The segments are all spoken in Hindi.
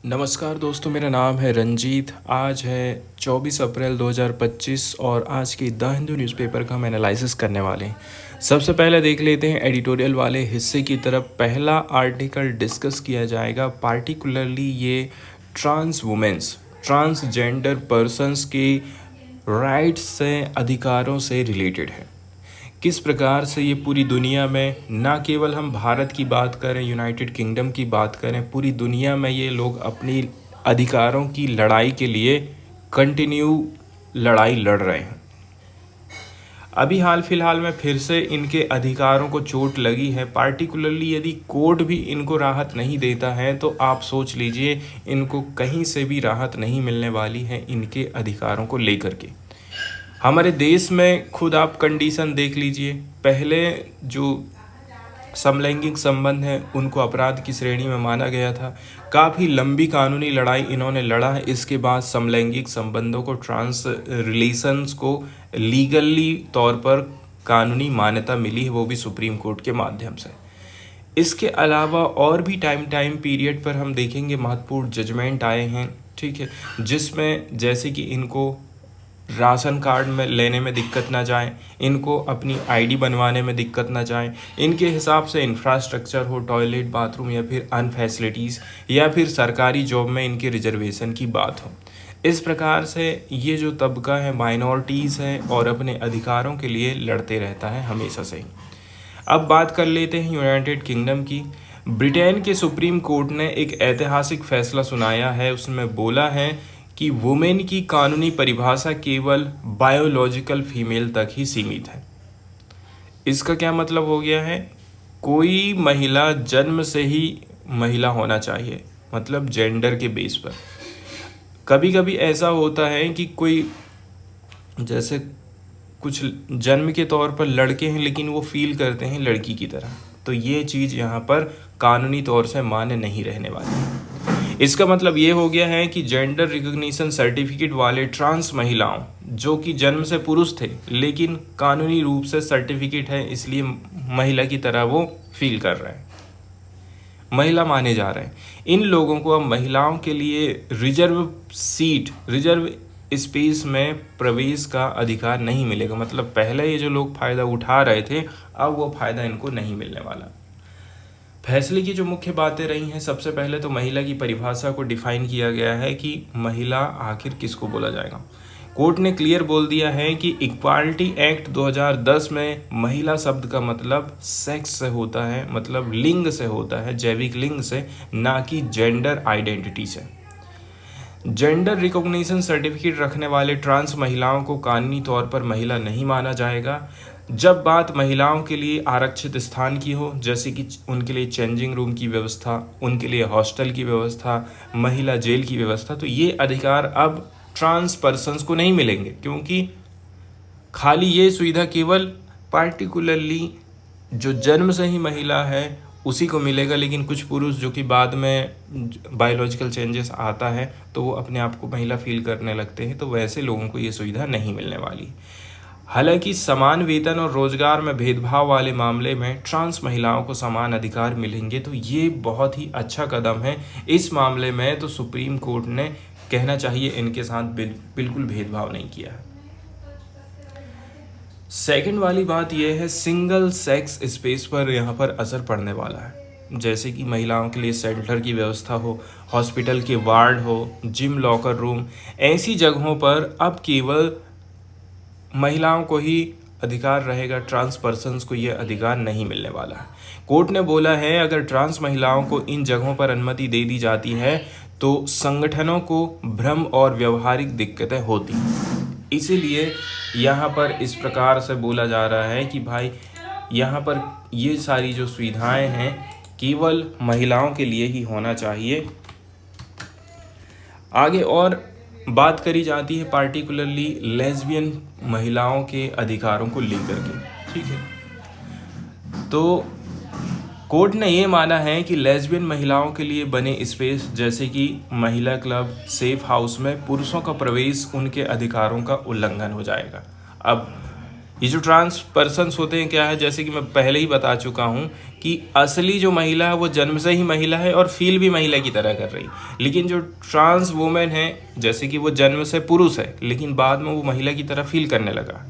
नमस्कार दोस्तों, मेरा नाम है रंजीत। आज है 24 अप्रैल 2025 और आज की द हिंदू न्यूज़पेपर का हम एनालिसिस करने वाले हैं। सबसे पहले देख लेते हैं एडिटोरियल वाले हिस्से की तरफ। पहला आर्टिकल डिस्कस किया जाएगा, पार्टिकुलरली ये ट्रांसजेंडर पर्सन्स की राइट्स से, अधिकारों से रिलेटेड है। किस प्रकार से ये पूरी दुनिया में, ना केवल हम भारत की बात करें, यूनाइटेड किंगडम की बात करें, पूरी दुनिया में ये लोग अपनी अधिकारों की लड़ाई के लिए कंटिन्यू लड़ाई लड़ रहे हैं। अभी हाल फिलहाल में फिर से इनके अधिकारों को चोट लगी है। पार्टिकुलरली यदि कोर्ट भी इनको राहत नहीं देता है तो आप सोच लीजिए इनको कहीं से भी राहत नहीं मिलने वाली है इनके अधिकारों को लेकर के। हमारे देश में खुद आप कंडीशन देख लीजिए। पहले जो समलैंगिक संबंध हैं उनको अपराध की श्रेणी में माना गया था। काफ़ी लंबी कानूनी लड़ाई इन्होंने लड़ा है। इसके बाद समलैंगिक संबंधों को, ट्रांस रिलेशंस को लीगली तौर पर कानूनी मान्यता मिली है, वो भी सुप्रीम कोर्ट के माध्यम से। इसके अलावा और भी टाइम पीरियड पर हम देखेंगे महत्वपूर्ण जजमेंट आए हैं, ठीक है, जिसमें जैसे कि इनको राशन कार्ड में लेने में दिक्कत ना जाए, इनको अपनी आईडी बनवाने में दिक्कत ना जाए, इनके हिसाब से इंफ्रास्ट्रक्चर हो, टॉयलेट, बाथरूम या फिर अन फैसिलिटीज़, या फिर सरकारी जॉब में इनके रिजर्वेशन की बात हो। इस प्रकार से ये जो तबका है माइनॉरिटीज़ है और अपने अधिकारों के लिए लड़ते रहता है हमेशा से ही। अब बात कर लेते हैं यूनाइटेड किंगडम की। ब्रिटेन के सुप्रीम कोर्ट ने एक ऐतिहासिक फैसला सुनाया है। उसमें बोला है कि वुमेन की कानूनी परिभाषा केवल बायोलॉजिकल फीमेल तक ही सीमित है। इसका क्या मतलब हो गया है? कोई महिला जन्म से ही महिला होना चाहिए, मतलब जेंडर के बेस पर। कभी कभी ऐसा होता है कि कोई, जैसे कुछ जन्म के तौर पर लड़के हैं लेकिन वो फील करते हैं लड़की की तरह, तो ये चीज़ यहाँ पर कानूनी तौर से मान्य नहीं रहने वाली है। इसका मतलब ये हो गया है कि जेंडर रिकॉग्निशन सर्टिफिकेट वाले ट्रांस महिलाओं जो कि जन्म से पुरुष थे लेकिन कानूनी रूप से सर्टिफिकेट है, इसलिए महिला की तरह वो फील कर रहे हैं, महिला माने जा रहे हैं, इन लोगों को अब महिलाओं के लिए रिजर्व स्पेस में प्रवेश का अधिकार नहीं मिलेगा। मतलब पहले ये जो लोग फ़ायदा उठा रहे थे, अब वो फ़ायदा इनको नहीं मिलने वाला। फैसले की जो मुख्य बातें रही हैं, सबसे पहले तो महिला की परिभाषा को डिफाइन किया गया है कि महिला आखिर किसको बोला जाएगा। कोर्ट ने क्लियर बोल दिया है कि इक्वालिटी एक्ट 2010 में महिला शब्द का मतलब सेक्स से होता है, मतलब लिंग से होता है, जैविक लिंग से, ना कि जेंडर आइडेंटिटी से। जेंडर रिकॉग्निशन सर्टिफिकेट रखने वाले ट्रांस महिलाओं को कानूनी तौर पर महिला नहीं माना जाएगा। जब बात महिलाओं के लिए आरक्षित स्थान की हो, जैसे कि उनके लिए चेंजिंग रूम की व्यवस्था, उनके लिए हॉस्टल की व्यवस्था, महिला जेल की व्यवस्था, तो ये अधिकार अब ट्रांस पर्सन्स को नहीं मिलेंगे, क्योंकि खाली ये सुविधा केवल पार्टिकुलरली जो जन्म से ही महिला है उसी को मिलेगा। लेकिन कुछ पुरुष जो कि बाद में बायोलॉजिकल चेंजेस आता है तो वो अपने आप को महिला फील करने लगते हैं, तो वैसे लोगों को ये सुविधा नहीं मिलने वाली। हालांकि समान वेतन और रोजगार में भेदभाव वाले मामले में ट्रांस महिलाओं को समान अधिकार मिलेंगे, तो ये बहुत ही अच्छा कदम है। इस मामले में तो सुप्रीम कोर्ट ने कहना चाहिए इनके साथ बिल्कुल भेदभाव नहीं किया है। सेकंड वाली बात यह है, सिंगल सेक्स स्पेस पर यहाँ पर असर पड़ने वाला है। जैसे कि महिलाओं के लिए सेंटर की व्यवस्था हो, हॉस्पिटल के वार्ड हो, जिम, लॉकर रूम, ऐसी जगहों पर अब केवल महिलाओं को ही अधिकार रहेगा, ट्रांस पर्सन्स को यह अधिकार नहीं मिलने वाला है। कोर्ट ने बोला है अगर ट्रांस महिलाओं को इन जगहों पर अनुमति दे दी जाती है तो संगठनों को भ्रम और व्यवहारिक दिक्कतें होती, इसीलिए यहाँ पर इस प्रकार से बोला जा रहा है कि भाई यहाँ पर ये सारी जो सुविधाएं हैं केवल महिलाओं के लिए ही होना चाहिए। आगे और बात करी जाती है पार्टिकुलरली लेस्बियन महिलाओं के अधिकारों को लेकर के, ठीक है। तो कोर्ट ने ये माना है कि लेस्बियन महिलाओं के लिए बने स्पेस जैसे कि महिला क्लब, सेफ हाउस में पुरुषों का प्रवेश उनके अधिकारों का उल्लंघन हो जाएगा। अब ये जो ट्रांस पर्सन्स होते हैं क्या है, जैसे कि मैं पहले ही बता चुका हूँ कि असली जो महिला है वो जन्म से ही महिला है और फील भी महिला की तरह कर रही, लेकिन जो ट्रांस वुमेन है जैसे कि वो जन्म से पुरुष है लेकिन बाद में वो महिला की तरह फील करने लगा।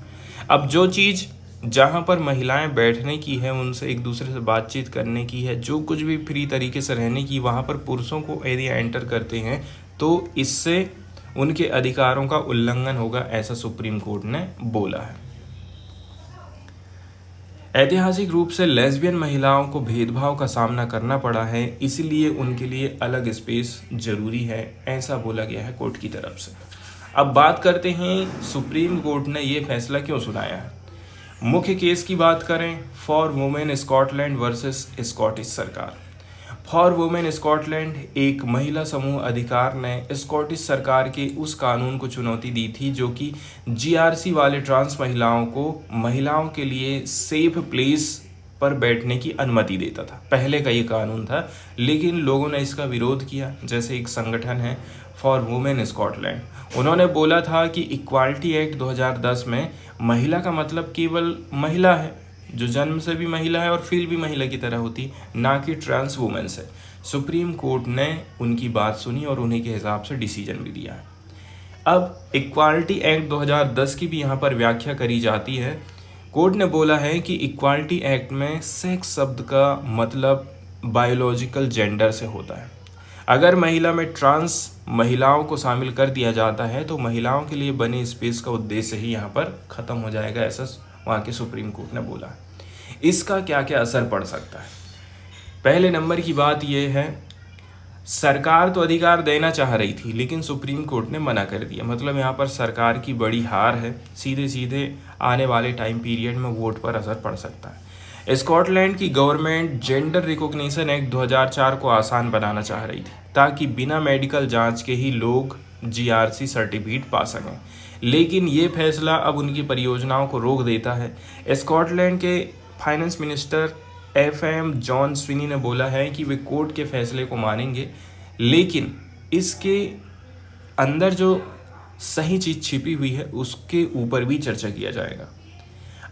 अब जो चीज़ जहाँ पर महिलाएं बैठने की है, उनसे एक दूसरे से बातचीत करने की है, जो कुछ भी फ्री तरीके से रहने की, वहाँ पर पुरुषों को यदि एंटर करते हैं तो इससे उनके अधिकारों का उल्लंघन होगा, ऐसा सुप्रीम कोर्ट ने बोला है। ऐतिहासिक रूप से लेस्बियन महिलाओं को भेदभाव का सामना करना पड़ा है, इसलिए उनके लिए अलग स्पेस जरूरी है, ऐसा बोला गया है कोर्ट की तरफ से। अब बात करते हैं सुप्रीम कोर्ट ने ये फैसला क्यों सुनाया है। मुख्य केस की बात करें, for women Scotland versus Scottish सरकार। फॉर वुमेन स्कॉटलैंड एक महिला समूह अधिकार ने स्कॉटिश सरकार के उस कानून को चुनौती दी थी जो कि जीआरसी वाले ट्रांस महिलाओं को महिलाओं के लिए सेफ प्लेस पर बैठने की अनुमति देता था। पहले का ये कानून था, लेकिन लोगों ने इसका विरोध किया। जैसे एक संगठन है फॉर वुमेन स्कॉटलैंड, उन्होंने बोला था कि इक्वालिटी एक्ट 2010 में महिला का मतलब केवल महिला है, जो जन्म से भी महिला है और फील भी महिला की तरह होती, ना कि ट्रांस वुमेन से। सुप्रीम कोर्ट ने उनकी बात सुनी और उन्हीं के हिसाब से डिसीजन भी दिया है। अब इक्वालिटी एक्ट 2010 की भी यहाँ पर व्याख्या करी जाती है। कोर्ट ने बोला है कि इक्वालिटी एक्ट में सेक्स शब्द का मतलब बायोलॉजिकल जेंडर से होता है। अगर महिला में ट्रांस महिलाओं को शामिल कर दिया जाता है तो महिलाओं के लिए बने स्पेस का उद्देश्य ही यहाँ पर ख़त्म हो जाएगा, ऐसा वहाँ के सुप्रीम कोर्ट ने बोला। इसका क्या क्या असर पड़ सकता है। पहले नंबर की बात यह है, सरकार तो अधिकार देना चाह रही थी लेकिन सुप्रीम कोर्ट ने मना कर दिया। मतलब यहाँ पर सरकार की बड़ी हार है, सीधे सीधे आने वाले टाइम पीरियड में वोट पर असर पड़ सकता है। स्कॉटलैंड की गवर्नमेंट जेंडर रिकॉग्निशन एक्ट 2004 को आसान बनाना चाह रही थी ताकि बिना मेडिकल जांच के ही लोग जीआरसी सर्टिफिकेट पा सकें, लेकिन ये फैसला अब उनकी परियोजनाओं को रोक देता है। स्कॉटलैंड के finance minister FM John Swinney ने बोला है कि वे कोर्ट के फैसले को मानेंगे, लेकिन इसके अंदर जो सही चीज़ छिपी हुई है उसके ऊपर भी चर्चा किया जाएगा।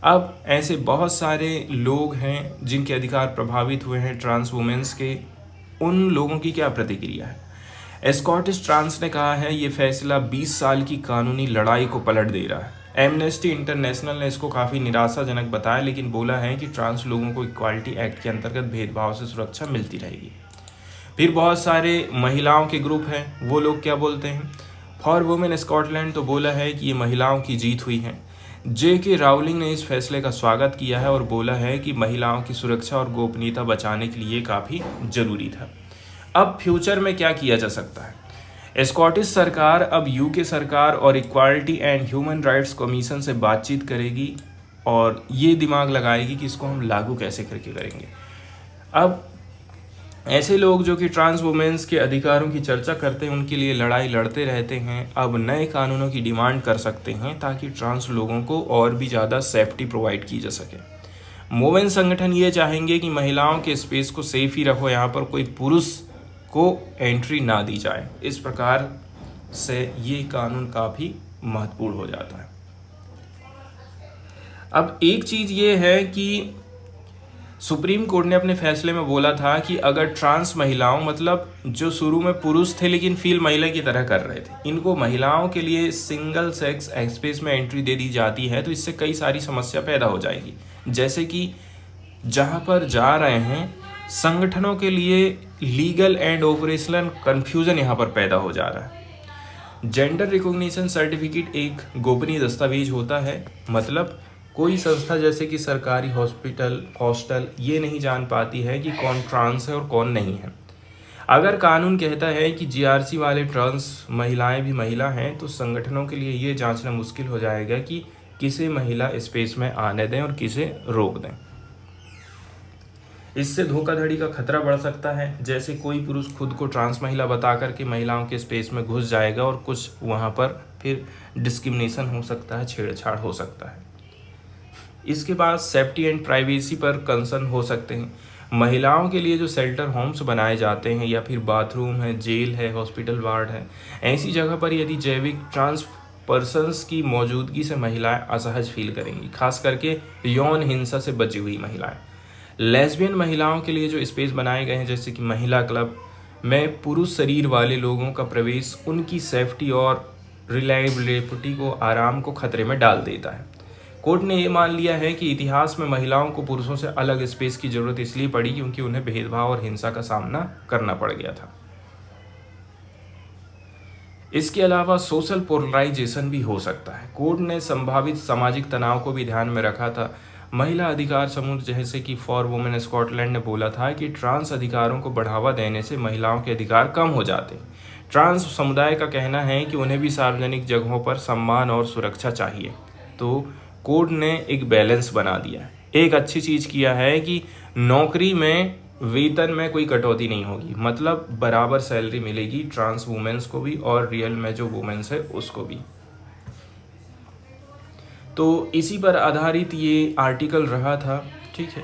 अब ऐसे बहुत सारे लोग हैं जिनके अधिकार प्रभावित हुए हैं ट्रांस वुमेन्स के, उन लोगों की क्या प्रतिक्रिया है। स्कॉटिश ट्रांस ने कहा है ये फैसला 20 साल की कानूनी लड़ाई को पलट दे रहा है। एमनेस्टी इंटरनेशनल ने इसको काफ़ी निराशाजनक बताया, लेकिन बोला है कि ट्रांस लोगों को इक्वालिटी एक्ट के अंतर्गत भेदभाव से सुरक्षा मिलती रहेगी। फिर बहुत सारे महिलाओं के ग्रुप हैं, वो लोग क्या बोलते हैं। फॉर वुमेन स्कॉटलैंड तो बोला है कि ये महिलाओं की जीत हुई है। JK राउलिंग ने इस फैसले का स्वागत किया है और बोला है कि महिलाओं की सुरक्षा और गोपनीयता बचाने के लिए काफ़ी ज़रूरी था। अब फ्यूचर में क्या किया जा सकता है। स्कॉटिश सरकार अब UK सरकार और equality and human rights commission से बातचीत करेगी और ये दिमाग लगाएगी कि इसको हम लागू कैसे करके करेंगे। अब ऐसे लोग जो कि ट्रांस वुमेन्स के अधिकारों की चर्चा करते हैं, उनके लिए लड़ाई लड़ते रहते हैं, अब नए कानूनों की डिमांड कर सकते हैं ताकि ट्रांस लोगों को और भी ज़्यादा सेफ्टी प्रोवाइड की जा सके। वुमेन संगठन ये चाहेंगे कि महिलाओं के स्पेस को सेफ ही रखो, यहाँ पर कोई पुरुष को एंट्री ना दी जाए। इस प्रकार से ये कानून काफ़ी महत्वपूर्ण हो जाता है। अब एक चीज़ ये है कि सुप्रीम कोर्ट ने अपने फैसले में बोला था कि अगर ट्रांस महिलाओं, मतलब जो शुरू में पुरुष थे लेकिन फील महिला की तरह कर रहे थे, इनको महिलाओं के लिए सिंगल सेक्स स्पेस में एंट्री दे दी जाती है तो इससे कई सारी समस्या पैदा हो जाएगी। जैसे कि जहां पर जा रहे हैं संगठनों के लिए लीगल एंड ऑपरेशनल कन्फ्यूजन यहाँ पर पैदा हो जा रहा है। जेंडर रिकॉग्निशन सर्टिफिकेट एक गोपनीय दस्तावेज होता है, मतलब कोई संस्था जैसे कि सरकारी हॉस्पिटल, हॉस्टल ये नहीं जान पाती है कि कौन ट्रांस है और कौन नहीं है। अगर कानून कहता है कि जीआरसी वाले ट्रांस महिलाएं भी महिला हैं तो संगठनों के लिए ये जांचना मुश्किल हो जाएगा कि किसे महिला स्पेस में आने दें और किसे रोक दें। इससे धोखाधड़ी का खतरा बढ़ सकता है। जैसे कोई पुरुष खुद को ट्रांस महिला बता करके महिलाओं के स्पेस में घुस जाएगा और कुछ वहाँ पर फिर डिस्क्रिमिनेशन हो सकता है, छेड़छाड़ हो सकता है। इसके बाद सेफ्टी एंड प्राइवेसी पर कंसर्न हो सकते हैं। महिलाओं के लिए जो शेल्टर होम्स बनाए जाते हैं या फिर बाथरूम है, जेल है, हॉस्पिटल वार्ड है, ऐसी जगह पर यदि जैविक ट्रांस पर्सन्स की मौजूदगी से महिलाएं असहज फील करेंगी, खास करके यौन हिंसा से बची हुई महिलाएं। लेस्बियन महिलाओं के लिए जो स्पेस बनाए गए हैं, जैसे कि महिला क्लब में पुरुष शरीर वाले लोगों का प्रवेश उनकी सेफ्टी और रिलायबिलिटी को आराम को खतरे में डाल देता है। कोर्ट ने यह मान लिया है कि इतिहास में महिलाओं को पुरुषों से अलग स्पेस की जरूरत इसलिए पड़ी क्योंकि उन्हें भेदभाव और हिंसा का सामना करना पड़ गया था। इसके अलावा सोशल पोलराइजेशन भी हो सकता है। कोर्ट ने संभावित सामाजिक तनाव को भी ध्यान में रखा था। महिला अधिकार समूह जैसे कि फॉर वुमेन स्कॉटलैंड ने बोला था कि ट्रांस अधिकारों को बढ़ावा देने से महिलाओं के अधिकार कम हो जाते हैं। ट्रांस समुदाय का कहना है कि उन्हें भी सार्वजनिक जगहों पर सम्मान और सुरक्षा चाहिए। तो कोर्ट ने एक बैलेंस बना दिया है। एक अच्छी चीज़ किया है कि नौकरी में वेतन में कोई कटौती नहीं होगी, मतलब बराबर सैलरी मिलेगी ट्रांस वुमेन्स को भी और रियल में जो वुमेन्स है उसको भी। तो इसी पर आधारित ये आर्टिकल रहा था, ठीक है,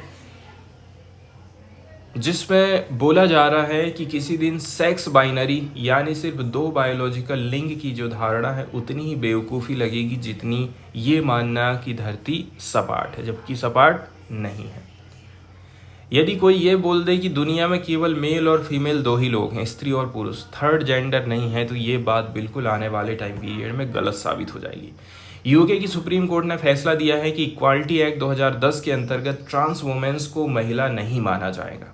जिसमें बोला जा रहा है कि किसी दिन सेक्स बाइनरी यानी सिर्फ दो बायोलॉजिकल लिंग की जो धारणा है उतनी ही बेवकूफ़ी लगेगी जितनी ये मानना कि धरती सपाट है, जबकि सपाट नहीं है। यदि कोई ये बोल दे कि दुनिया में केवल मेल और फीमेल दो ही लोग हैं, स्त्री और पुरुष, थर्ड जेंडर नहीं है, तो ये बात बिल्कुल आने वाले टाइम पीरियड में गलत साबित हो जाएगी। यूके की सुप्रीम कोर्ट ने फैसला दिया है कि इक्वालिटी एक्ट 2010 के अंतर्गत ट्रांस वुमेन्स को महिला नहीं माना जाएगा।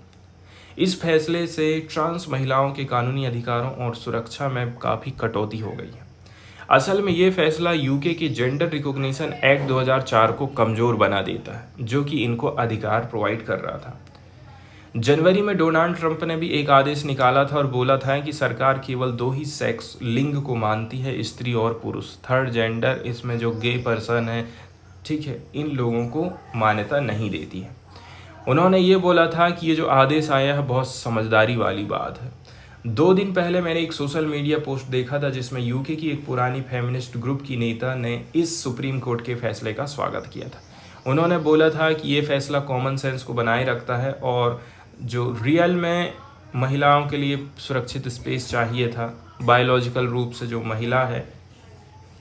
इस फैसले से ट्रांस महिलाओं के कानूनी अधिकारों और सुरक्षा में काफ़ी कटौती हो गई है। असल में ये फैसला यूके के जेंडर रिकॉग्निशन एक्ट 2004 को कमज़ोर बना देता है, जो कि इनको अधिकार प्रोवाइड कर रहा था। जनवरी में डोनाल्ड ट्रंप ने भी एक आदेश निकाला था और बोला था कि सरकार केवल दो ही सेक्स लिंग को मानती है, स्त्री और पुरुष। थर्ड जेंडर, इसमें जो गे पर्सन है, ठीक है, इन लोगों को मान्यता नहीं देती है। उन्होंने ये बोला था कि ये जो आदेश आया है बहुत समझदारी वाली बात है। 2 दिन पहले मैंने एक सोशल मीडिया पोस्ट देखा था जिसमें यूके की एक पुरानी फेमिनिस्ट ग्रुप की नेता ने इस सुप्रीम कोर्ट के फैसले का स्वागत किया था। उन्होंने बोला था कि ये फैसला कॉमन सेंस को बनाए रखता है और जो रियल में महिलाओं के लिए सुरक्षित स्पेस चाहिए था, बायोलॉजिकल रूप से जो महिला है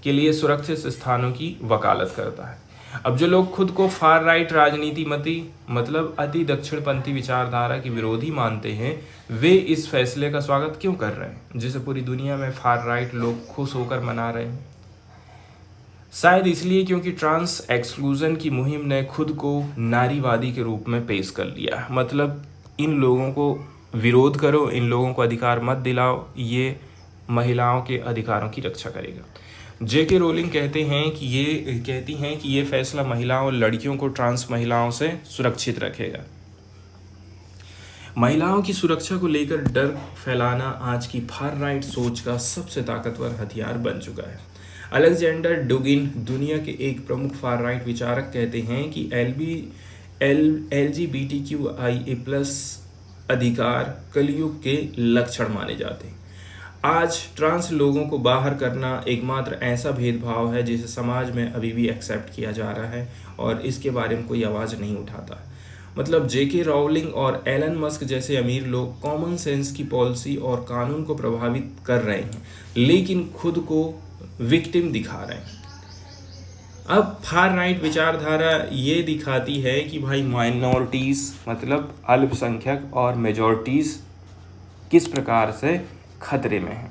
के लिए सुरक्षित स्थानों की वकालत करता है। अब जो लोग खुद को फार राइट राजनीति मती मतलब अति दक्षिणपंथी विचारधारा के विरोधी मानते हैं, वे इस फैसले का स्वागत क्यों कर रहे हैं जिसे पूरी दुनिया में फार राइट लोग खुश होकर मना रहे हैं? शायद इसलिए क्योंकि ट्रांस एक्सक्लूजन की मुहिम ने खुद को नारीवादी के रूप में पेश कर लिया। मतलब इन लोगों को विरोध करो, इन लोगों को अधिकार मत दिलाओ, ये महिलाओं के अधिकारों की रक्षा करेगा। जेके रोलिंग कहती हैं कि ये फैसला महिलाओं और लड़कियों को ट्रांस महिलाओं से सुरक्षित रखेगा। महिलाओं की सुरक्षा को लेकर डर फैलाना आज की फार राइट सोच का सबसे ताकतवर हथियार बन चुका है। अलेक्जेंडर डुगिन, दुनिया के एक प्रमुख फार राइट विचारक, कहते हैं कि LGBTQIA+ अधिकार कलयुग के लक्षण माने जाते हैं। आज ट्रांस लोगों को बाहर करना एकमात्र ऐसा भेदभाव है जिसे समाज में अभी भी एक्सेप्ट किया जा रहा है और इसके बारे में कोई आवाज़ नहीं उठाता। मतलब जेके रोलिंग और एलन मस्क जैसे अमीर लोग कॉमन सेंस की पॉलिसी और कानून को प्रभावित कर रहे हैं, लेकिन खुद को विक्टिम दिखा रहे हैं। अब फार राइट विचारधारा ये दिखाती है कि भाई माइनॉरिटीज़ मतलब अल्पसंख्यक और मेजॉरिटीज़ किस प्रकार से खतरे में है।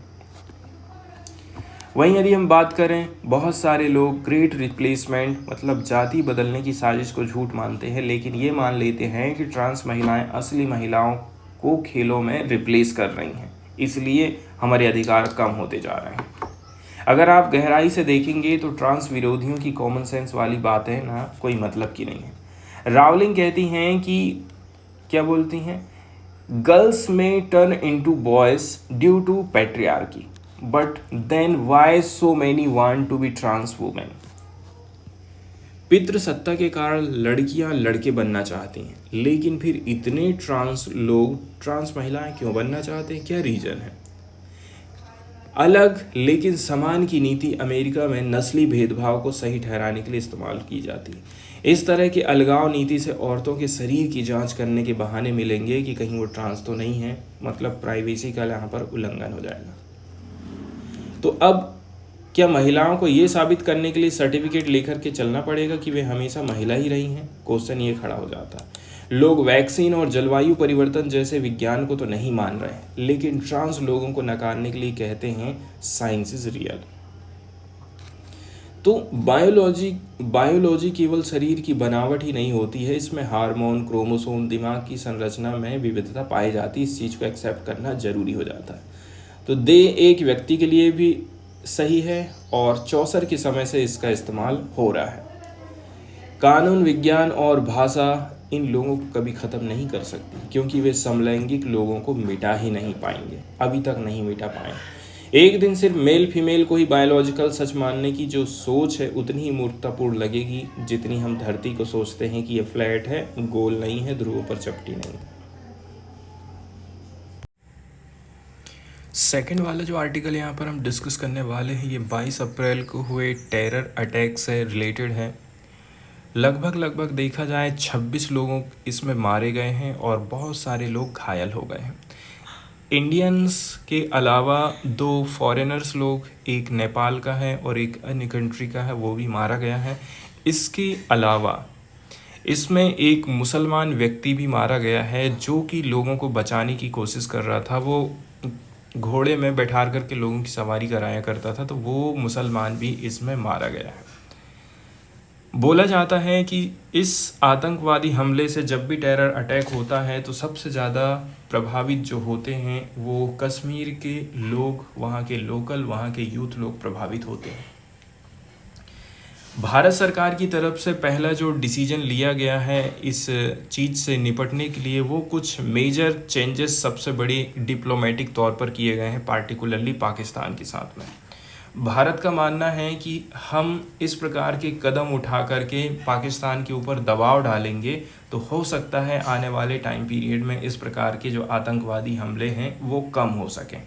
वहीं यदि हम बात करें, बहुत सारे लोग ग्रेट रिप्लेसमेंट मतलब जाति बदलने की साजिश को झूठ मानते हैं, लेकिन ये मान लेते हैं कि ट्रांस महिलाएं असली महिलाओं को खेलों में रिप्लेस कर रही हैं, इसलिए हमारे अधिकार कम होते जा रहे हैं। अगर आप गहराई से देखेंगे तो ट्रांस विरोधियों की कॉमन सेंस वाली बातें ना कोई मतलब की नहीं है। रावलिंग कहती हैं कि क्या बोलती हैं, girls may turn into boys due to patriarchy, but then why so many want to be trans women. पितृसत्ता के कारण लड़कियां लड़के बनना चाहती हैं, लेकिन फिर इतने ट्रांस लोग ट्रांस महिलाएं क्यों बनना चाहते हैं? क्या रीजन है? अलग लेकिन समान की नीति अमेरिका में नस्ली भेदभाव को सही ठहराने के लिए इस्तेमाल की जाती है। इस तरह की अलगाव नीति से औरतों के शरीर की जांच करने के बहाने मिलेंगे कि कहीं वो ट्रांस तो नहीं है, मतलब प्राइवेसी का यहाँ पर उल्लंघन हो जाएगा। तो अब क्या महिलाओं को ये साबित करने के लिए सर्टिफिकेट लेकर के चलना पड़ेगा कि वे हमेशा महिला ही रही हैं? क्वेश्चन ये खड़ा हो जाता है। लोग वैक्सीन और जलवायु परिवर्तन जैसे विज्ञान को तो नहीं मान रहे, लेकिन ट्रांस लोगों को नकारने के लिए कहते हैं साइंस इज रियल। तो बायोलॉजी केवल शरीर की बनावट ही नहीं होती है, इसमें हार्मोन, क्रोमोसोम, दिमाग की संरचना में विविधता पाई जाती है। इस चीज़ को एक्सेप्ट करना जरूरी हो जाता है। तो देह एक व्यक्ति के लिए भी सही है और चौसर के समय से इसका इस्तेमाल हो रहा है। कानून, विज्ञान और भाषा इन लोगों को कभी ख़त्म नहीं कर सकती, क्योंकि वे समलैंगिक लोगों को मिटा ही नहीं पाएंगे, अभी तक नहीं मिटा पाए। एक दिन सिर्फ मेल फीमेल को ही बायोलॉजिकल सच मानने की जो सोच है उतनी ही मूर्खतापूर्ण लगेगी जितनी हम धरती को सोचते हैं कि ये फ्लैट है, गोल नहीं है, ध्रुवों पर चपटी नहीं। सेकेंड वाला जो आर्टिकल यहाँ पर हम डिस्कस करने वाले हैं, ये 22 अप्रैल को हुए टेरर अटैक से रिलेटेड है। लगभग देखा जाए 26 लोगों इसमें मारे गए हैं और बहुत सारे लोग घायल हो गए हैं। इंडियंस के अलावा 2 फॉरेनर्स लोग, एक नेपाल का है और एक अन्य कंट्री का है, वो भी मारा गया है। इसके अलावा इसमें एक मुसलमान व्यक्ति भी मारा गया है जो कि लोगों को बचाने की कोशिश कर रहा था। वो घोड़े में बैठा करके लोगों की सवारी कराया करता था, तो वो मुसलमान भी इसमें मारा गया है। बोला जाता है कि इस आतंकवादी हमले से जब भी टेरर अटैक होता है तो सबसे ज़्यादा प्रभावित जो होते हैं वो कश्मीर के लोग, वहाँ के लोकल, वहाँ के यूथ लोग प्रभावित होते हैं। भारत सरकार की तरफ से पहला जो डिसीजन लिया गया है इस चीज़ से निपटने के लिए, वो कुछ मेजर चेंजेस सबसे बड़ी डिप्लोमेटिक तौर पर किए गए हैं, पार्टिकुलरली पाकिस्तान के साथ में। भारत का मानना है कि हम इस प्रकार के कदम उठा करके पाकिस्तान के ऊपर दबाव डालेंगे तो हो सकता है आने वाले टाइम पीरियड में इस प्रकार के जो आतंकवादी हमले हैं वो कम हो सकें।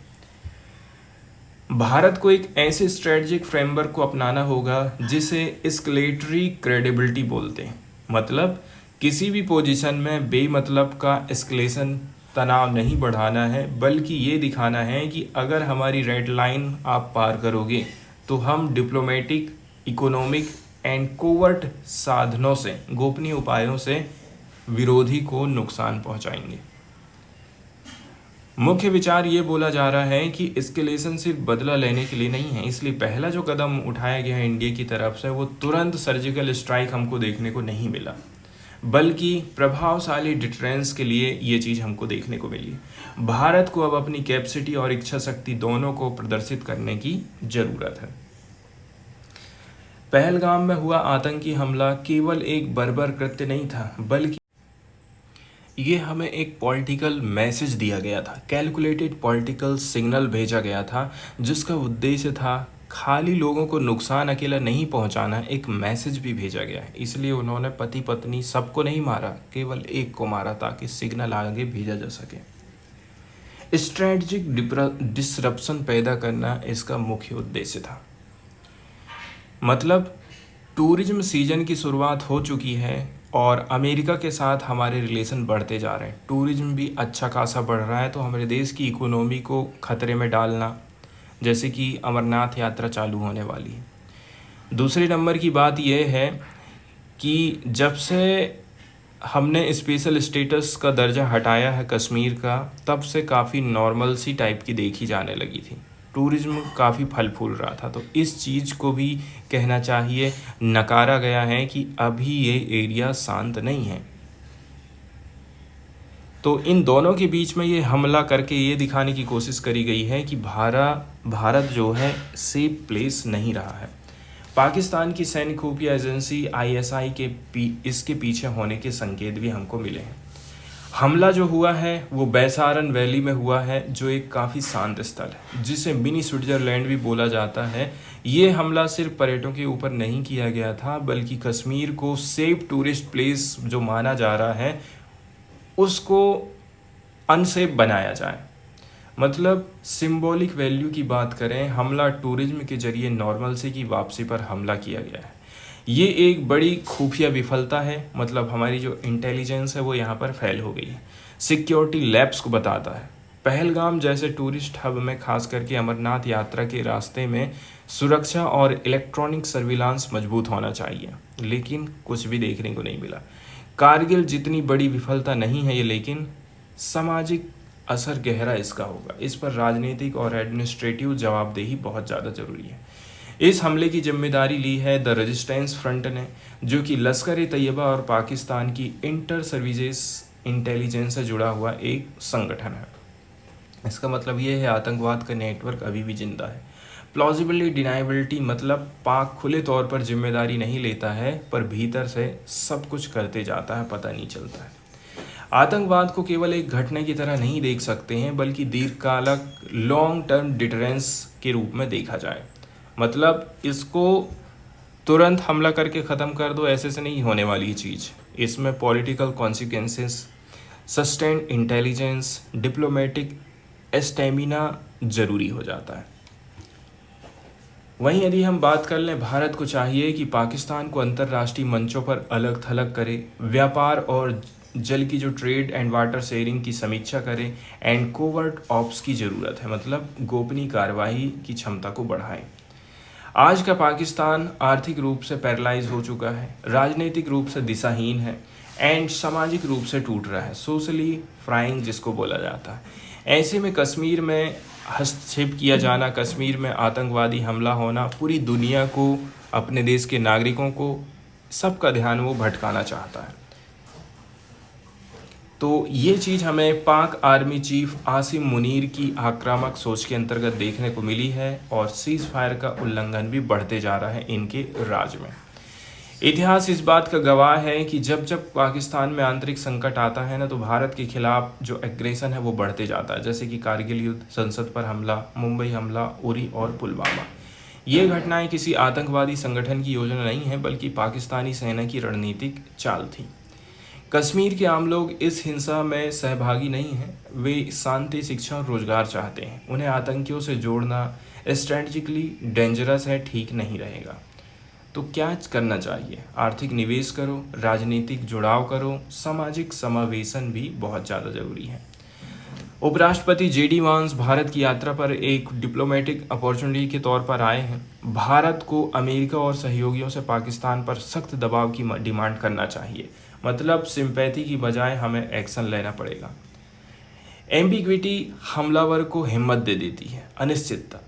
भारत को एक ऐसे स्ट्रेटजिक फ्रेमवर्क को अपनाना होगा जिसे एस्केलेटरी क्रेडिबिलिटी बोलते हैं। मतलब किसी भी पोजीशन में बेमतलब का एस्केलेशन, तनाव नहीं बढ़ाना है, बल्कि ये दिखाना है कि अगर हमारी रेड लाइन आप पार करोगे तो हम डिप्लोमेटिक, इकोनॉमिक एंड कोवर्ट साधनों से, गोपनीय उपायों से विरोधी को नुकसान पहुंचाएंगे। मुख्य विचार ये बोला जा रहा है कि एस्केलेशन सिर्फ बदला लेने के लिए नहीं है, इसलिए पहला जो कदम उठाया गया है इंडिया की तरफ से वो तुरंत सर्जिकल स्ट्राइक हमको देखने को नहीं मिला, बल्कि प्रभावशाली डिटरेंस के लिए ये चीज़ हमको देखने को मिली। भारत को अब अपनी कैपेसिटी और इच्छा शक्ति दोनों को प्रदर्शित करने की ज़रूरत है। पहलगाम में हुआ आतंकी हमला केवल एक बर्बर कृत्य नहीं था, बल्कि ये हमें एक पॉलिटिकल मैसेज दिया गया था, कैलकुलेटेड पॉलिटिकल सिग्नल भेजा गया था, जिसका उद्देश्य था खाली लोगों को नुकसान अकेला नहीं पहुंचाना, एक मैसेज भी भेजा गया है। इसलिए उन्होंने पति पत्नी सबको नहीं मारा, केवल एक को मारा ताकि सिग्नल आगे भेजा जा सके। स्ट्रेटजिक डिसरप्शन पैदा करना इसका मुख्य उद्देश्य था। मतलब टूरिज्म सीजन की शुरुआत हो चुकी है और अमेरिका के साथ हमारे रिलेशन बढ़ते जा रहे हैं, टूरिज्म भी अच्छा खासा बढ़ रहा है, तो हमारे देश की इकोनॉमी को खतरे में डालना, जैसे कि अमरनाथ यात्रा चालू होने वाली है। दूसरे नंबर की बात यह है कि जब से हमने स्पेशल स्टेटस का दर्जा हटाया है कश्मीर का, तब से काफ़ी नॉर्मल सी टाइप की देखी जाने लगी थी, टूरिज्म काफ़ी फल फूल रहा था। तो इस चीज़ को भी कहना चाहिए, नकारा गया है कि अभी ये एरिया शांत नहीं है। तो इन दोनों के बीच में ये हमला करके ये दिखाने की कोशिश करी गई है कि भारत जो है सेफ प्लेस नहीं रहा है। पाकिस्तान की सैन्य खुफिया एजेंसी ISI के इसके पीछे होने के संकेत भी हमको मिले हैं। हमला जो हुआ है वो बैसारन वैली में हुआ है, जो एक काफ़ी शांत स्थल है, जिसे मिनी स्विट्ज़रलैंड भी बोला जाता है। ये हमला सिर्फ पर्यटकों के ऊपर नहीं किया गया था, बल्कि कश्मीर को सेफ टूरिस्ट प्लेस जो माना जा रहा है उसको अनसेफ बनाया जाए। मतलब सिंबॉलिक वैल्यू की बात करें, हमला टूरिज्म के जरिए नॉर्मलसी की वापसी पर हमला किया गया है। ये एक बड़ी खुफिया विफलता है, मतलब हमारी जो इंटेलिजेंस है वो यहाँ पर फेल हो गई है। सिक्योरिटी लैप्स को बताता है। पहलगाम जैसे टूरिस्ट हब में खास करके अमरनाथ यात्रा के रास्ते में सुरक्षा और इलेक्ट्रॉनिक सर्विलांस मजबूत होना चाहिए, लेकिन कुछ भी देखने को नहीं मिला। कारगिल जितनी बड़ी विफलता नहीं है ये, लेकिन सामाजिक असर गहरा इसका होगा। इस पर राजनीतिक और एडमिनिस्ट्रेटिव जवाबदेही बहुत ज़्यादा ज़रूरी है। इस हमले की जिम्मेदारी ली है द रेजिस्टेंस फ्रंट ने, जो कि लश्कर तैयबा और पाकिस्तान की इंटर सर्विसेज इंटेलिजेंस से जुड़ा हुआ एक संगठन है। इसका मतलब ये है आतंकवाद का नेटवर्क अभी भी जिंदा है। प्लॉजिबिलिटी डिनाइबिलिटी मतलब पाक खुले तौर पर जिम्मेदारी नहीं लेता है, पर भीतर से सब कुछ करते जाता है, पता नहीं चलता है। आतंकवाद को केवल एक घटना की तरह नहीं देख सकते हैं, बल्कि दीर्घकालक लॉन्ग टर्म डिटरेंस के रूप में देखा जाए। मतलब इसको तुरंत हमला करके ख़त्म कर दो, ऐसे से नहीं होने वाली चीज़। इसमें political consequences, sustained intelligence, diplomatic stamina ज़रूरी हो जाता है। वहीं यदि हम बात कर लें, भारत को चाहिए कि पाकिस्तान को अंतर्राष्ट्रीय मंचों पर अलग थलग करे, व्यापार और जल की जो ट्रेड एंड वाटर शेयरिंग की समीक्षा करे, एंड कोवर्ट ऑप्स की ज़रूरत है, मतलब गोपनीय कार्रवाई की क्षमता को बढ़ाए। आज का पाकिस्तान आर्थिक रूप से पैरालाइज हो चुका है, राजनीतिक रूप से दिशाहीन है, एंड सामाजिक रूप से टूट रहा है, सोशली फ्राइंग जिसको बोला जाता है। ऐसे में कश्मीर में हस्तक्षेप किया जाना, कश्मीर में आतंकवादी हमला होना, पूरी दुनिया को, अपने देश के नागरिकों को, सबका ध्यान वो भटकाना चाहता है। तो ये चीज़ हमें पाक आर्मी चीफ आसिम मुनीर की आक्रामक सोच के अंतर्गत देखने को मिली है, और सीज़ फायर का उल्लंघन भी बढ़ते जा रहा है इनके राज में। इतिहास इस बात का गवाह है कि जब जब पाकिस्तान में आंतरिक संकट आता है ना, तो भारत के खिलाफ जो एग्रेशन है वो बढ़ते जाता है। जैसे कि कारगिल युद्ध, संसद पर हमला, मुंबई हमला, उरी और पुलवामा। ये घटनाएं किसी आतंकवादी संगठन की योजना नहीं है, बल्कि पाकिस्तानी सेना की रणनीतिक चाल थी। कश्मीर के आम लोग इस हिंसा में सहभागी नहीं हैं, वे शांति, शिक्षा और रोजगार चाहते हैं। उन्हें आतंकियों से जोड़ना स्ट्रेटजिकली डेंजरस है, ठीक नहीं रहेगा। तो क्या करना चाहिए? आर्थिक निवेश करो, राजनीतिक जुड़ाव करो, सामाजिक समावेशन भी बहुत ज़्यादा ज़रूरी है। उपराष्ट्रपति जेडी वांस भारत की यात्रा पर एक डिप्लोमेटिक अपॉर्चुनिटी के तौर पर आए हैं। भारत को अमेरिका और सहयोगियों से पाकिस्तान पर सख्त दबाव की डिमांड करना चाहिए, मतलब सिंपैथी की बजाय हमें एक्शन लेना पड़ेगा। एम्बिग्विटी हमलावर को हिम्मत दे देती है, अनिश्चितता।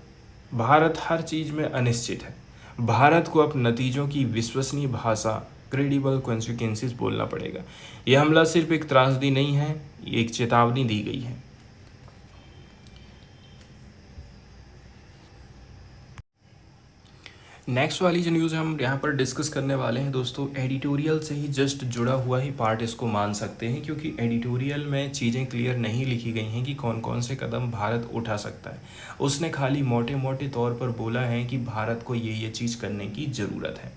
भारत हर चीज़ में अनिश्चित है। भारत को अब नतीजों की विश्वसनीय भाषा, क्रेडिबल कॉन्सिक्वेंसेस बोलना पड़ेगा। यह हमला सिर्फ एक त्रासदी नहीं है, ये एक चेतावनी दी गई है। नेक्स्ट वाली जो न्यूज़ हम यहाँ पर डिस्कस करने वाले हैं दोस्तों, एडिटोरियल से ही जस्ट जुड़ा हुआ ही पार्ट इसको मान सकते हैं, क्योंकि एडिटोरियल में चीज़ें क्लियर नहीं लिखी गई हैं कि कौन कौन से कदम भारत उठा सकता है। उसने खाली मोटे मोटे तौर पर बोला है कि भारत को ये चीज़ करने की ज़रूरत है,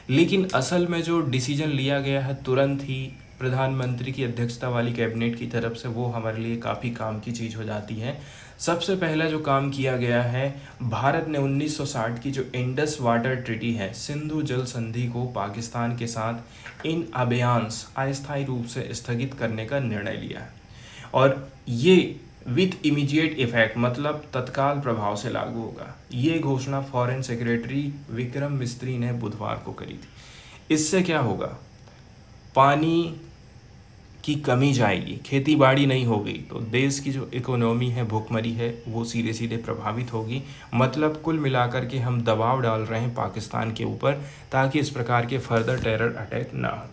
लेकिन असल में जो डिसीजन लिया गया है तुरंत ही प्रधानमंत्री की अध्यक्षता वाली कैबिनेट की तरफ से, वो हमारे लिए काफ़ी काम की चीज़ हो जाती है। सबसे पहला जो काम किया गया है, भारत ने 1960 की जो इंडस वाटर ट्रीटी है, सिंधु जल संधि को पाकिस्तान के साथ इन अबयांस अस्थायी रूप से स्थगित करने का निर्णय लिया है, और ये विथ इमीडिएट इफेक्ट, मतलब तत्काल प्रभाव से लागू होगा। ये घोषणा फॉरेन सेक्रेटरी विक्रम मिस्त्री ने बुधवार को करी थी। इससे क्या होगा? पानी की कमी जाएगी, खेती बाड़ी नहीं होगी, तो देश की जो इकोनॉमी है, भुखमरी है, वो सीधे सीधे प्रभावित होगी। मतलब कुल मिलाकर के हम दबाव डाल रहे हैं पाकिस्तान के ऊपर, ताकि इस प्रकार के फर्दर टेरर अटैक ना हो।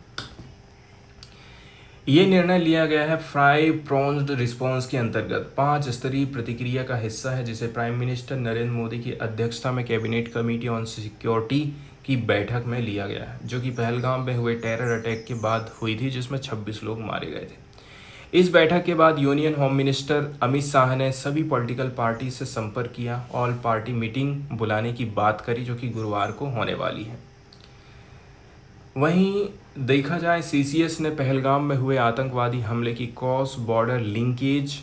ये निर्णय लिया गया है फ्राई प्रोन्ड रिस्पॉन्स के अंतर्गत 5 स्तरीय प्रतिक्रिया का हिस्सा है, जिसे प्राइम मिनिस्टर नरेंद्र मोदी की अध्यक्षता में कैबिनेट कमेटी ऑन सिक्योरिटी की बैठक में लिया गया है, जो कि पहलगाम में हुए टेरर अटैक के बाद हुई थी, जिसमें 26 लोग मारे गए थे। इस बैठक के बाद union home minister Amit Shah ने सभी पॉलिटिकल पार्टी से संपर्क किया, ऑल पार्टी मीटिंग बुलाने की बात करी, जो कि गुरुवार को होने वाली है। वहीं देखा जाए, सीसीएस ने पहलगाम में हुए आतंकवादी हमले की क्रॉस बॉर्डर लिंकेज,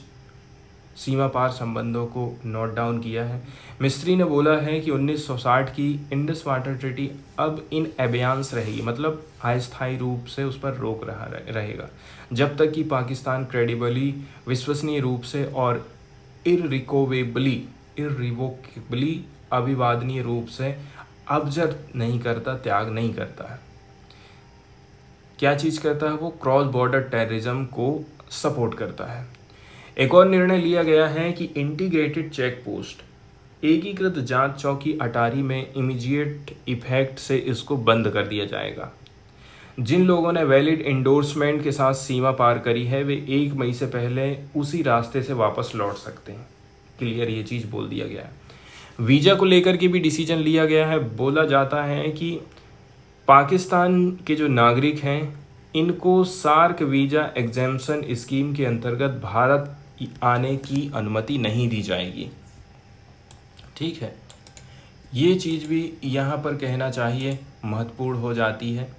सीमा पार संबंधों को नोट डाउन किया है। मिस्त्री ने बोला है कि 1960 की इंडस वाटर ट्रीटी अब इन एबयांस रहेगी, मतलब अस्थायी रूप से उस पर रोक रहेगा, जब तक कि पाकिस्तान क्रेडिबली, विश्वसनीय रूप से और इररिवोकेबली अविवादनीय रूप से अबजर नहीं करता, त्याग नहीं करता है। क्या चीज़ करता है वो? क्रॉस बॉर्डर टेररिज्म को सपोर्ट करता है। एक और निर्णय लिया गया है कि इंटीग्रेटेड चेक पोस्ट, एकीकृत जांच चौकी अटारी में इमीडिएट इफेक्ट से इसको बंद कर दिया जाएगा। जिन लोगों ने वैलिड इंडोर्समेंट के साथ सीमा पार करी है वे 1 मई से पहले उसी रास्ते से वापस लौट सकते हैं। क्लियर ये चीज़ बोल दिया गया है। वीज़ा को लेकर के भी डिसीजन लिया गया है। बोला जाता है कि पाकिस्तान के जो नागरिक हैं इनको सार्क वीज़ा एग्जेम्पशन स्कीम के अंतर्गत भारत आने की अनुमति नहीं दी जाएगी। ठीक है, ये चीज़ भी यहाँ पर कहना चाहिए, महत्वपूर्ण हो जाती है।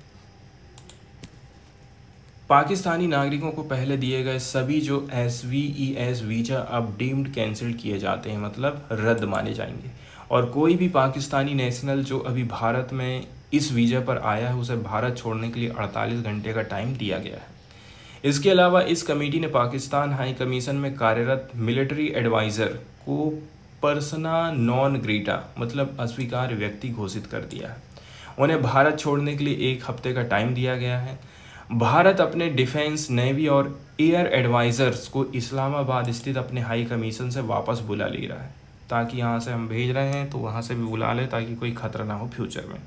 पाकिस्तानी नागरिकों को पहले दिए गए सभी जो SVES वीज़ा अब डीम्ड कैंसिल किए जाते हैं, मतलब रद्द माने जाएंगे। और कोई भी पाकिस्तानी नेशनल जो अभी भारत में इस वीज़ा पर आया है उसे भारत छोड़ने के लिए 48 घंटे का टाइम दिया गया है। इसके अलावा इस कमेटी ने पाकिस्तान हाई कमीशन में कार्यरत मिलिट्री एडवाइज़र को पर्सना नॉन ग्रेटा मतलब अस्वीकार्य व्यक्ति घोषित कर दिया है। उन्हें भारत छोड़ने के लिए 1 हफ्ते का टाइम दिया गया है। भारत अपने डिफेंस, नेवी और एयर एडवाइज़र्स को इस्लामाबाद स्थित अपने हाई कमीशन से वापस बुला ले रहा है, ताकि यहाँ से हम भेज रहे हैं तो वहाँ से भी बुला ले ताकि कोई खतरा ना हो फ्यूचर में।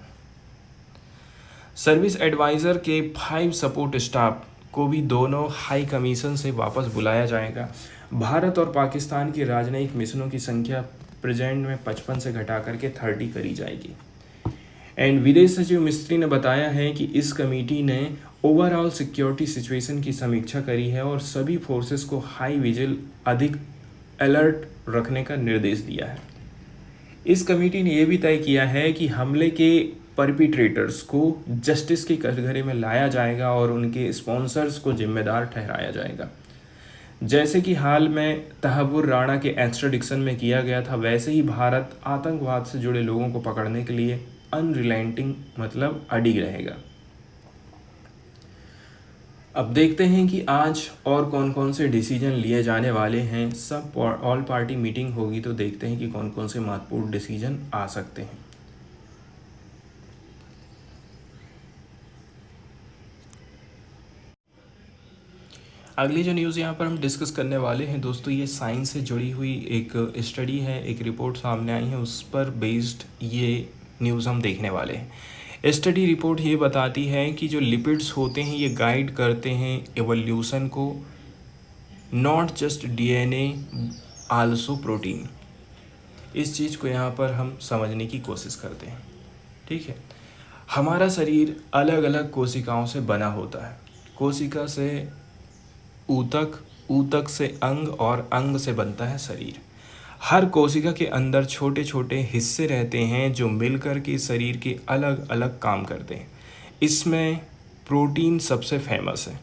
सर्विस एडवाइज़र के 5 सपोर्ट स्टाफ को भी दोनों हाई कमीशन से वापस बुलाया जाएगा। भारत और पाकिस्तान के राजनयिक मिशनों की संख्या प्रेजेंट में 55 से घटा करके 30 करी जाएगी। एंड विदेश सचिव मिस्त्री ने बताया है कि इस कमेटी ने ओवरऑल सिक्योरिटी सिचुएशन की समीक्षा करी है और सभी फोर्सेस को हाई विजिल, अधिक अलर्ट रखने का निर्देश दिया है। इस कमेटी ने यह भी तय किया है कि हमले के परपिट्रेटर्स को जस्टिस के कटघरे में लाया जाएगा और उनके स्पॉन्सर्स को जिम्मेदार ठहराया जाएगा। जैसे कि हाल में तहव्वुर राणा के एक्स्ट्राडिक्शन में किया गया था, वैसे ही भारत आतंकवाद से जुड़े लोगों को पकड़ने के लिए अनरिलेंटिंग मतलब अडिग रहेगा। अब देखते हैं कि आज और कौन कौन से डिसीजन लिए जाने वाले हैं। सब ऑल पार्टी मीटिंग होगी तो देखते हैं कि कौन कौन से महत्वपूर्ण डिसीजन आ सकते हैं। अगली जो न्यूज़ यहाँ पर हम डिस्कस करने वाले हैं दोस्तों, ये साइंस से जुड़ी हुई एक स्टडी है, एक रिपोर्ट सामने आई है, उस पर बेस्ड ये न्यूज़ हम देखने वाले हैं। स्टडी रिपोर्ट ये बताती है कि जो लिपिड्स होते हैं ये गाइड करते हैं एवोल्यूशन को, not just DNA also protein. इस चीज़ को यहाँ पर हम समझने की कोशिश करते हैं। ठीक है, हमारा शरीर अलग अलग कोशिकाओं से बना होता है। कोशिका से ऊतक, ऊतक से अंग और अंग से बनता है शरीर। हर कोशिका के अंदर छोटे छोटे हिस्से रहते हैं जो मिलकर के शरीर के अलग अलग काम करते हैं। इसमें प्रोटीन सबसे फेमस है।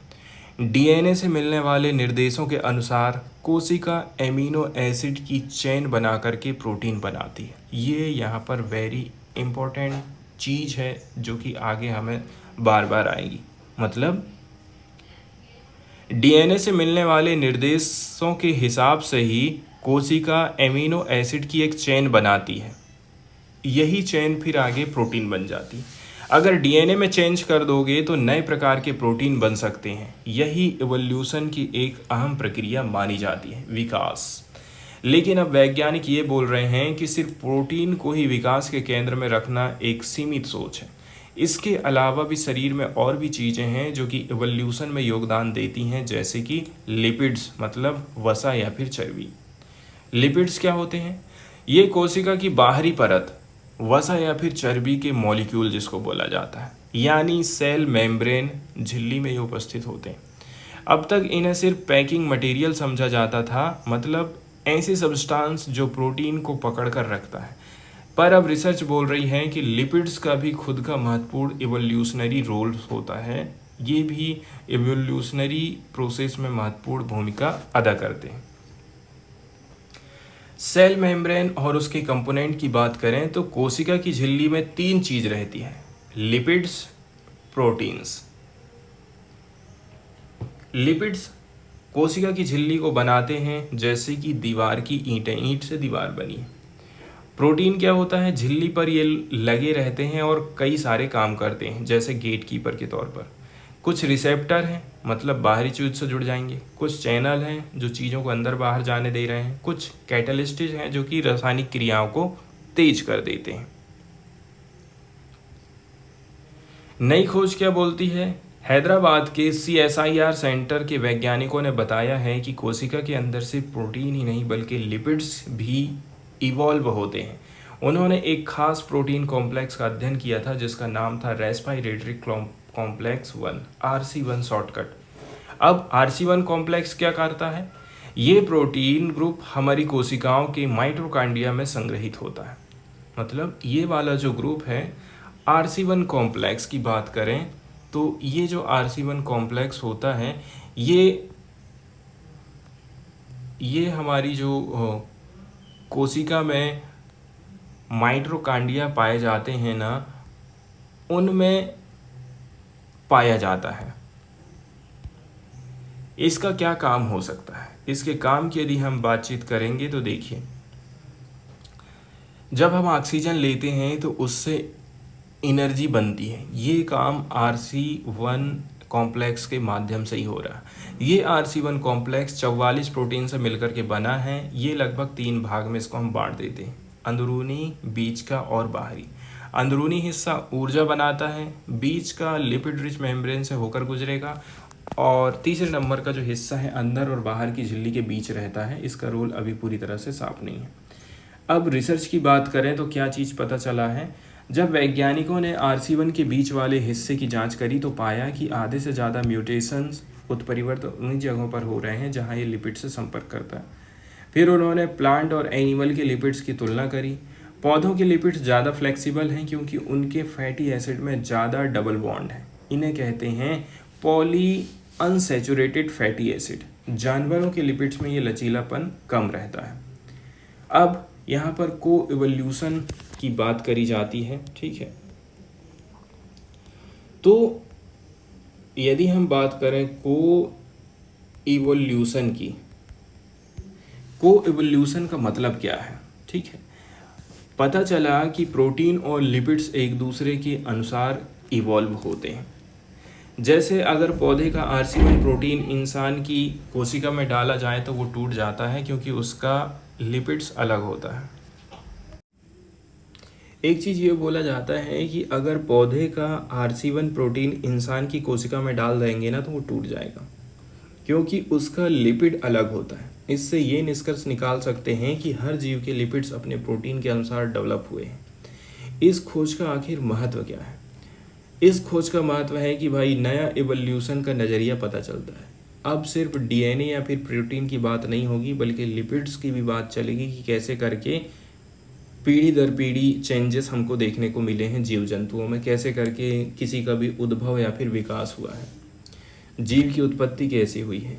DNA से मिलने वाले निर्देशों के अनुसार कोशिका एमिनो एसिड की चेन बना करके प्रोटीन बनाती है। ये यहाँ पर वेरी इम्पोर्टेंट चीज़ है जो कि आगे हमें बार बार आएगी। मतलब DNA से मिलने वाले निर्देशों के हिसाब से ही कोशिका एमिनो एसिड की एक चेन बनाती है। यही चेन फिर आगे प्रोटीन बन जाती है। अगर DNA में चेंज कर दोगे तो नए प्रकार के प्रोटीन बन सकते हैं। यही इवोल्यूशन की एक अहम प्रक्रिया मानी जाती है, विकास। लेकिन अब वैज्ञानिक ये बोल रहे हैं कि सिर्फ प्रोटीन को ही विकास के केंद्र में रखना एक सीमित सोच है। इसके अलावा भी शरीर में और भी चीज़ें हैं जो कि इवोल्यूशन में योगदान देती हैं, जैसे कि लिपिड्स मतलब वसा या फिर चर्बी। लिपिड्स क्या होते हैं? ये कोशिका की बाहरी परत, वसा या फिर चर्बी के मॉलिक्यूल जिसको बोला जाता है, यानी सेल मेम्ब्रेन झिल्ली में ये उपस्थित होते हैं। अब तक इन्हें सिर्फ पैकिंग मटेरियल समझा जाता था, मतलब ऐसी सब्सटेंस जो प्रोटीन को पकड़ कर रखता है। पर अब रिसर्च बोल रही है कि लिपिड्स का भी खुद का महत्वपूर्ण इवोल्यूशनरी रोल होता है। ये भी इवोल्यूशनरी प्रोसेस में महत्वपूर्ण भूमिका अदा करते हैं। सेल मेम्ब्रेन और उसके कंपोनेंट की बात करें तो कोशिका की झिल्ली में 3 चीज रहती है, लिपिड्स, प्रोटीन्स। लिपिड्स कोशिका की झिल्ली को बनाते हैं जैसे कि दीवार की ईंटें, ईंट से दीवार बनी है। प्रोटीन क्या होता है, झिल्ली पर ये लगे रहते हैं और कई सारे काम करते हैं जैसे गेट कीपर के तौर पर। कुछ रिसेप्टर हैं, मतलब बाहरी चीज से जुड़ जाएंगे। कुछ चैनल हैं जो चीज़ों को अंदर बाहर जाने दे रहे हैं। कुछ कैटलिस्ट हैं जो कि रासायनिक क्रियाओं को तेज कर देते हैं। नई खोज क्या बोलती है? हैदराबाद के CSIR सेंटर के वैज्ञानिकों ने बताया है कि कोशिका के अंदर सिर्फ प्रोटीन ही नहीं बल्कि लिपिड्स भी इवॉल्व होते हैं। उन्होंने एक खास प्रोटीन कॉम्प्लेक्स का अध्ययन किया था जिसका नाम था रेस्पिरेटरी कॉम्प्लेक्स 1, RC1 शॉर्टकट। अब RC1 कॉम्प्लेक्स क्या करता है? ये प्रोटीन ग्रुप हमारी कोशिकाओं के माइटोकॉन्ड्रिया में संग्रहित होता है। मतलब ये वाला जो ग्रुप है RC1 कॉम्प्लेक्स की बात करें तो ये जो RC1 कॉम्प्लेक्स होता है ये हमारी जो कोशिका में माइटोकॉन्ड्रिया पाए जाते हैं ना, उनमें पाया जाता है। इसका क्या काम हो सकता है? इसके काम की यदि हम बातचीत करेंगे तो देखिए, जब हम ऑक्सीजन लेते हैं तो उससे एनर्जी बनती है। ये काम RC1 कॉम्प्लेक्स के माध्यम से ही हो रहा है। ये RC1 कॉम्प्लेक्स 44 प्रोटीन से मिलकर के बना है। ये लगभग 3 भाग में इसको हम बांट देते हैं, अंदरूनी, बीच का और बाहरी। अंदरूनी हिस्सा ऊर्जा बनाता है, बीच का लिपिड रिच मेम्ब्रेन से होकर गुजरेगा और तीसरे नंबर का जो हिस्सा है अंदर और बाहर की झिल्ली के बीच रहता है। इसका रोल अभी पूरी तरह से साफ नहीं है। अब रिसर्च की बात करें तो क्या चीज़ पता चला है? जब वैज्ञानिकों ने RC1 के बीच वाले हिस्से की जांच करी तो पाया कि आधे से ज़्यादा म्यूटेशंस, उत्परिवर्तन उन्हीं जगहों पर हो रहे हैं जहां ये लिपिड से संपर्क करता है। फिर उन्होंने प्लांट और एनिमल के लिपिड्स की तुलना करी। पौधों के लिपिड्स ज़्यादा फ्लेक्सिबल हैं क्योंकि उनके फैटी एसिड में ज़्यादा डबल बॉन्ड है। इन्हें कहते हैं पॉली अनसैचुरेटेड फैटी एसिड। जानवरों के लिपिड्स में ये लचीलापन कम रहता है। अब यहाँ पर को इवोल्यूशन की बात करी जाती है, ठीक है। तो यदि हम बात करें को इवोल्यूशन की, को इवोल्यूशन का मतलब क्या है, ठीक है। पता चला कि प्रोटीन और लिपिड्स एक दूसरे के अनुसार इवॉल्व होते हैं। जैसे अगर पौधे का RC1 प्रोटीन इंसान की कोशिका में डाला जाए तो वो टूट जाता है क्योंकि उसका लिपिड्स अलग होता है। एक चीज़ ये बोला जाता है कि अगर पौधे का RC1 प्रोटीन इंसान की कोशिका में डाल देंगे ना तो वो टूट जाएगा क्योंकि उसका लिपिड अलग होता है। इससे ये निष्कर्ष निकाल सकते हैं कि हर जीव के लिपिड्स अपने प्रोटीन के अनुसार डेवलप हुए हैं। इस खोज का आखिर महत्व क्या है? इस खोज का महत्व है कि भाई नया इवोल्यूशन का नज़रिया पता चलता है। अब सिर्फ DNA या फिर प्रोटीन की बात नहीं होगी बल्कि लिपिड्स की भी बात चलेगी कि कैसे करके पीढ़ी दर पीढ़ी चेंजेस हमको देखने को मिले हैं जीव जंतुओं में, कैसे करके किसी का भी उद्भव या फिर विकास हुआ है, जीव की उत्पत्ति कैसी हुई है।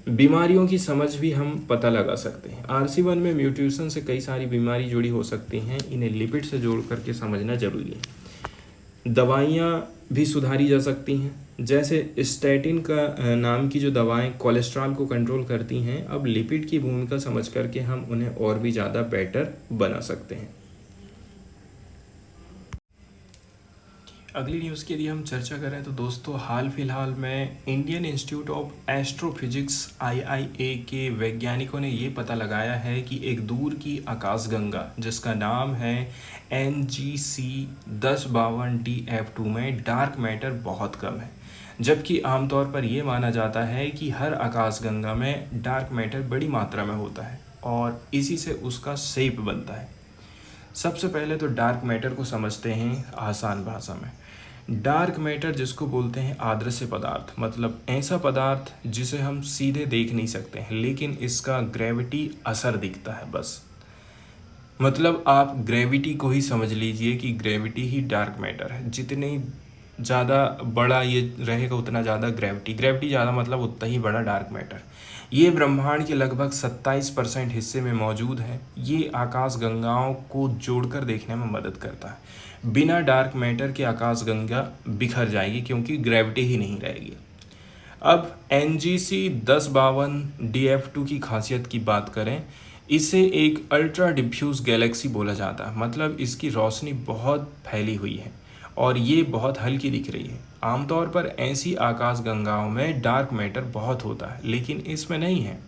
बीमारियों की समझ भी हम पता लगा सकते हैं। RC1 में म्यूटेशन से कई सारी बीमारी जुड़ी हो सकती हैं, इन्हें लिपिड से जोड़ करके समझना जरूरी है। दवाइयाँ भी सुधारी जा सकती हैं, जैसे स्टैटिन का नाम की जो दवाएं कोलेस्ट्रॉल को कंट्रोल करती हैं। अब लिपिड की भूमिका समझ करके हम उन्हें और भी ज़्यादा बेटर बना सकते हैं। अगली न्यूज़ की यदि हम चर्चा करें तो दोस्तों, हाल फिलहाल में Indian institute of astrophysics IIA के वैज्ञानिकों ने ये पता लगाया है कि एक दूर की आकाशगंगा जिसका नाम है NGC 1052 DF2 में डार्क मैटर बहुत कम है, जबकि आमतौर पर यह माना जाता है कि हर आकाशगंगा में डार्क मैटर बड़ी मात्रा में होता है और इसी से उसका शेप बनता है। सबसे पहले तो डार्क मैटर को समझते हैं आसान भाषा में। डार्क मैटर जिसको बोलते हैं अदृश्य पदार्थ, मतलब ऐसा पदार्थ जिसे हम सीधे देख नहीं सकते हैं लेकिन इसका ग्रेविटी असर दिखता है बस। मतलब आप ग्रेविटी को ही समझ लीजिए कि ग्रेविटी ही डार्क मैटर है। जितनी ज़्यादा बड़ा ये रहेगा उतना ज़्यादा ग्रेविटी ज़्यादा, मतलब उतना ही बड़ा डार्क मैटर। ये ब्रह्मांड के लगभग 27% हिस्से में मौजूद है। ये आकाशगंगाओं को जोड़कर देखने में मदद करता है। बिना डार्क मैटर के आकाशगंगा बिखर जाएगी क्योंकि ग्रेविटी ही नहीं रहेगी। अब NGC 1052 DF2 की खासियत की बात करें, इसे एक अल्ट्रा डिफ्यूज गैलेक्सी बोला जाता है। मतलब इसकी रोशनी बहुत फैली हुई है और ये बहुत हल्की दिख रही है। आमतौर पर ऐसी आकाशगंगाओं में डार्क मैटर बहुत होता है, लेकिन इसमें नहीं है।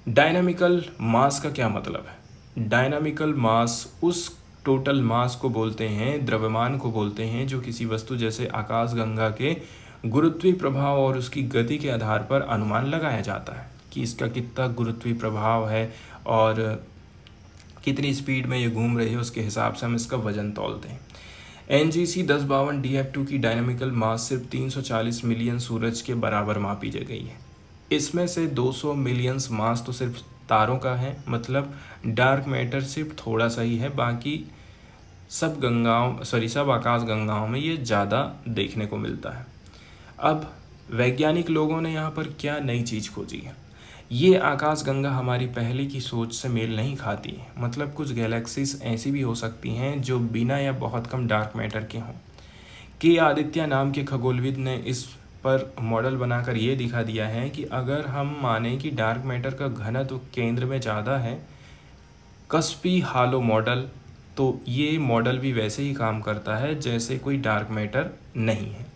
डायनामिकल मास का क्या मतलब है? डायनामिकल मास उस टोटल मास को बोलते हैं, द्रव्यमान को बोलते हैं, जो किसी वस्तु जैसे आकाशगंगा के गुरुत्वीय प्रभाव और उसकी गति के आधार पर अनुमान लगाया जाता है कि इसका कितना गुरुत्वीय प्रभाव है और कितनी स्पीड में ये घूम रही है। उसके हिसाब से हम इसका वजन तौलते हैं। NGC 1052 DF2 की डायनामिकल मास सिर्फ 340 मिलियन सूरज के बराबर मापी गई है। इसमें से 200 मिलियन मास तो सिर्फ तारों का है, मतलब डार्क मैटर सिर्फ थोड़ा सा ही है। बाकी सब आकाश गंगाओं में ये ज़्यादा देखने को मिलता है। अब वैज्ञानिक लोगों ने यहाँ पर क्या नई चीज़ खोजी है? ये आकाशगंगा हमारी पहले की सोच से मेल नहीं खाती है। मतलब कुछ गैलेक्सीज ऐसी भी हो सकती हैं जो बिना या बहुत कम डार्क मैटर के हों। के आदित्य नाम के खगोलविद ने इस पर मॉडल बनाकर ये दिखा दिया है कि अगर हम माने कि डार्क मैटर का घनत्व केंद्र में ज़्यादा है, कस्पी हालो मॉडल, तो ये मॉडल भी वैसे ही काम करता है जैसे कोई डार्क मैटर नहीं है।